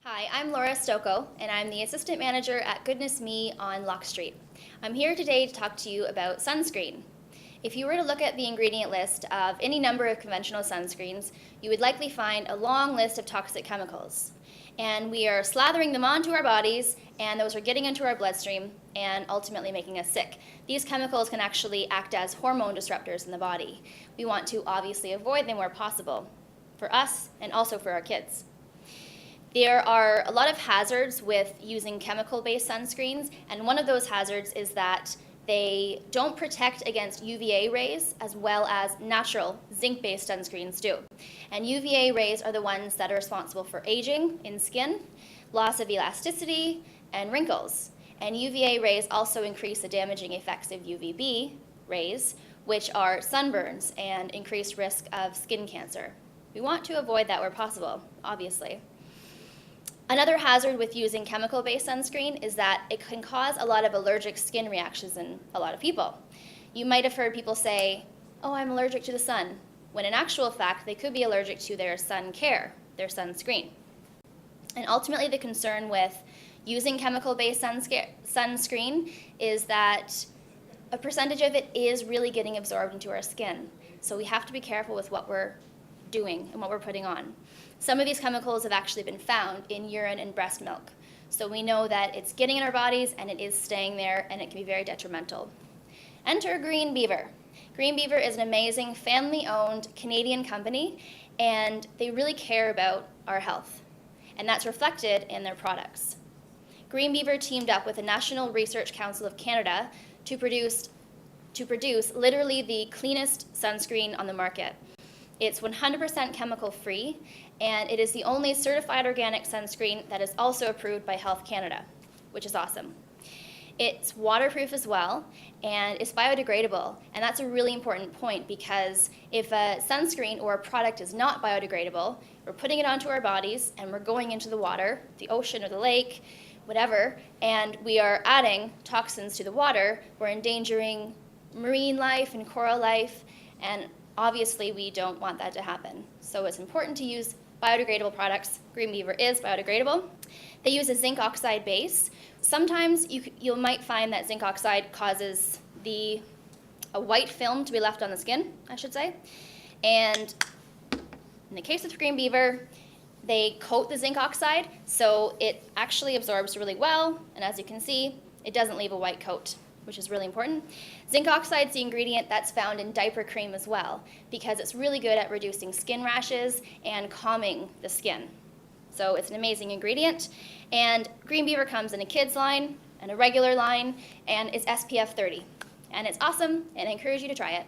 Hi, I'm Laura Stocco, and I'm the Assistant Manager at Goodness Me on Locke Street. I'm here today to talk to you about sunscreen. If you were to look at the ingredient list of any number of conventional sunscreens, you would likely find a long list of toxic chemicals. And we are slathering them onto our bodies, and those are getting into our bloodstream and ultimately making us sick. These chemicals can actually act as hormone disruptors in the body. We want to obviously avoid them where possible, for us and also for our kids. There are a lot of hazards with using chemical-based sunscreens, and one of those hazards is that they don't protect against UVA rays as well as natural zinc-based sunscreens do. And UVA rays are the ones that are responsible for aging in skin, loss of elasticity, and wrinkles. And UVA rays also increase the damaging effects of UVB rays, which are sunburns and increased risk of skin cancer. We want to avoid that where possible, obviously. Another hazard with using chemical-based sunscreen is that it can cause a lot of allergic skin reactions in a lot of people. You might have heard people say, "Oh, I'm allergic to the sun," when in actual fact, they could be allergic to their sun care, their sunscreen. And ultimately, the concern with using chemical-based sunscreen is that a percentage of it is really getting absorbed into our skin. So we have to be careful with what we're doing and what we're putting on. Some of these chemicals have actually been found in urine and breast milk. So we know that it's getting in our bodies and it is staying there, and it can be very detrimental. Enter Green Beaver. Green Beaver is an amazing family-owned Canadian company, and they really care about our health. And that's reflected in their products. Green Beaver teamed up with the National Research Council of Canada to produce literally the cleanest sunscreen on the market. It's 100% chemical-free, and it is the only certified organic sunscreen that is also approved by Health Canada, which is awesome. It's waterproof as well, and it's biodegradable, and that's a really important point because if a sunscreen or a product is not biodegradable, we're putting it onto our bodies and we're going into the water, the ocean or the lake, whatever, and we are adding toxins to the water, we're endangering marine life and coral life, and obviously, we don't want that to happen. So it's important to use biodegradable products. Green Beaver is biodegradable. They use a zinc oxide base. Sometimes you might find that zinc oxide causes a white film to be left on the skin, I should say. And in the case of Green Beaver, they coat the zinc oxide so it actually absorbs really well. And as you can see, it doesn't leave a white coat, which is really important. Zinc oxide is the ingredient that's found in diaper cream as well, because it's really good at reducing skin rashes and calming the skin. So it's an amazing ingredient. And Green Beaver comes in a kids line and a regular line, and it's SPF 30. And it's awesome, and I encourage you to try it.